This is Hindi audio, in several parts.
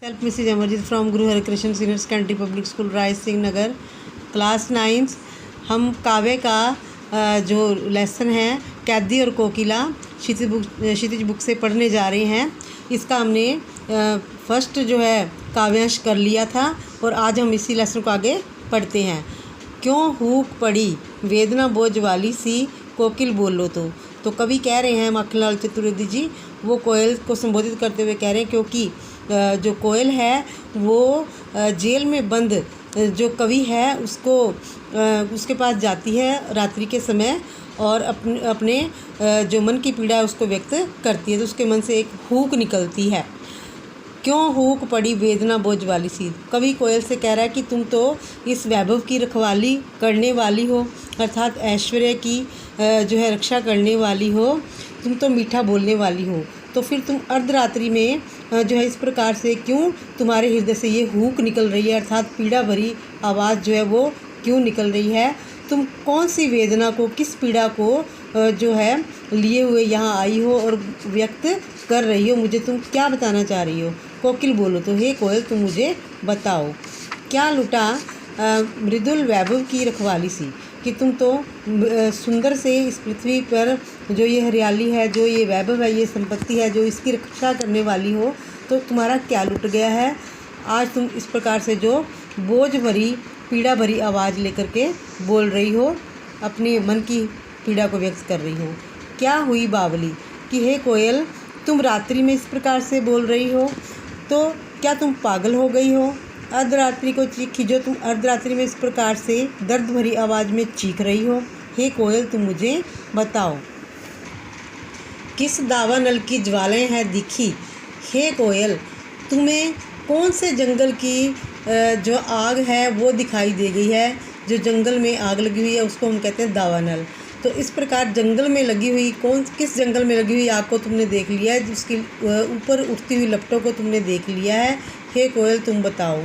Self Mrs Amarjeet from Guru Harikrishan senior secondary public school राइस सिंह नगर क्लास 9। हम काव्य का जो लेसन है कैदी और कोकिला क्षितिज बुक से पढ़ने जा रहे हैं। इसका हमने फर्स्ट जो है काव्यांश कर लिया था और आज हम इसी लेसन को आगे पढ़ते हैं। क्यों हूक पड़ी वेदना बोझ वाली सी कोकिल बोलो तो कवि कह रहे हैं माखनलाल चतुर्वेदी जी, वो कोयल को संबोधित करते हुए कह रहे हैं क्योंकि जो कोयल है वो जेल में बंद जो कवि है उसको उसके पास जाती है रात्रि के समय और अपने जो मन की पीड़ा है उसको व्यक्त करती है, तो उसके मन से एक हूक निकलती है। क्यों हूक पड़ी वेदना बोझ वाली सी। कवि कोयल से कह रहा है कि तुम तो इस वैभव की रखवाली करने वाली हो, अर्थात ऐश्वर्य की जो है रक्षा करने वाली हो, तुम तो मीठा बोलने वाली हो, तो फिर तुम अर्धरात्रि में जो है इस प्रकार से क्यों तुम्हारे हृदय से ये हूक निकल रही है, अर्थात पीड़ा भरी आवाज़ जो है वो क्यों निकल रही है। तुम कौन सी वेदना को, किस पीड़ा को जो है लिए हुए यहाँ आई हो और व्यक्त कर रही हो, मुझे तुम क्या बताना चाह रही हो। कोकिल बोलो तो हे कोयल तुम मुझे बताओ। क्या लुटा मृदुल वैभव की रखवाली सी, कि तुम तो सुंदर से इस पृथ्वी पर जो ये हरियाली है, जो ये वैभव है, ये संपत्ति है, जो इसकी रक्षा करने वाली हो, तो तुम्हारा क्या लुट गया है। आज तुम इस प्रकार से जो बोझ भरी पीड़ा भरी आवाज़ लेकर के बोल रही हो, अपने मन की पीड़ा को व्यक्त कर रही हो। क्या हुई बावली, कि हे कोयल तुम रात्रि में इस प्रकार से बोल रही हो, तो क्या तुम पागल हो गई हो। अर्धरात्रि को चीखी जो तुम अर्धरात्रि में इस प्रकार से दर्द भरी आवाज़ में चीख रही हो। हे कोयल तुम मुझे बताओ। किस दावा नल की ज्वालाएं हैं दिखी, हे कोयल तुम्हें कौन से जंगल की जो आग है वो दिखाई दे गई है। जो जंगल में आग लगी हुई है उसको हम कहते हैं दावा नल। तो इस प्रकार जंगल में लगी हुई किस जंगल में लगी हुई आग को तुमने देख लिया है, जिसकी ऊपर उठती हुई लपटों को तुमने देख लिया है। हे कोयल तुम बताओ।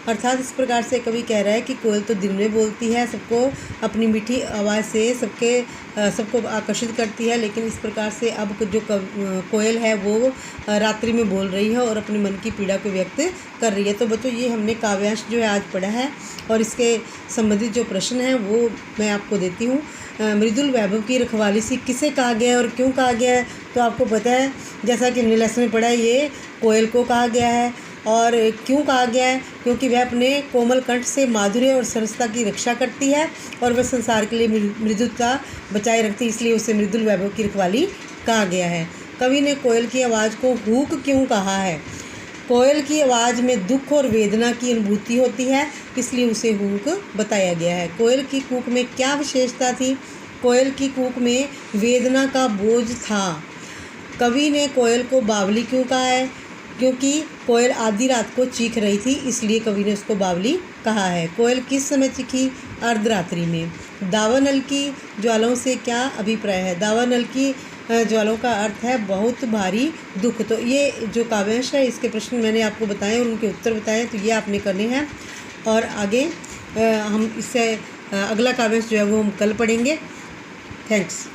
अर्थात इस प्रकार से कवि कह रहा है कि कोयल तो दिन में बोलती है, सबको अपनी मीठी आवाज़ से सबको आकर्षित करती है, लेकिन इस प्रकार से अब जो कोयल है वो रात्रि में बोल रही है और अपने मन की पीड़ा को व्यक्त कर रही है। तो बच्चों ये हमने काव्यांश जो है आज पढ़ा है और इसके संबंधित जो प्रश्न हैं वो मैं आपको देती हूँ। मृदुल वैभव की रखवाली सी किसे कहा गया है और क्यों कहा गया है, तो आपको पता है जैसा कि हमने लेसन में पढ़ा है, ये कोयल को कहा गया है। और क्यों कहा गया है, क्योंकि वह अपने कोमल कंठ से माधुर्य और सरसता की रक्षा करती है और वह संसार के लिए मृदुता बचाए रखती है, इसलिए उसे मृदुल वैभव की रखवाली कहा गया है। कवि ने कोयल की आवाज़ को हूक क्यों कहा है। कोयल की आवाज़ में दुख और वेदना की अनुभूति होती है, इसलिए उसे हूक बताया गया है। कोयल की कूक में क्या विशेषता थी। कोयल की कूक में वेदना का बोझ था। कवि ने कोयल को बावली क्यों कहा है, क्योंकि कोयल आधी रात को चीख रही थी, इसलिए कवि ने उसको बावली कहा है। कोयल किस समय चीखी, अर्धरात्रि में। दावानल की ज्वालाओं से क्या अभिप्राय है। दावानल की ज्वालाओं का अर्थ है बहुत भारी दुख। तो ये जो काव्यांश है इसके प्रश्न मैंने आपको बताए और उनके उत्तर बताए, तो ये आपने करने हैं और आगे हम इससे अगला काव्यांश जो है वो हम कल पढ़ेंगे। थैंक्स।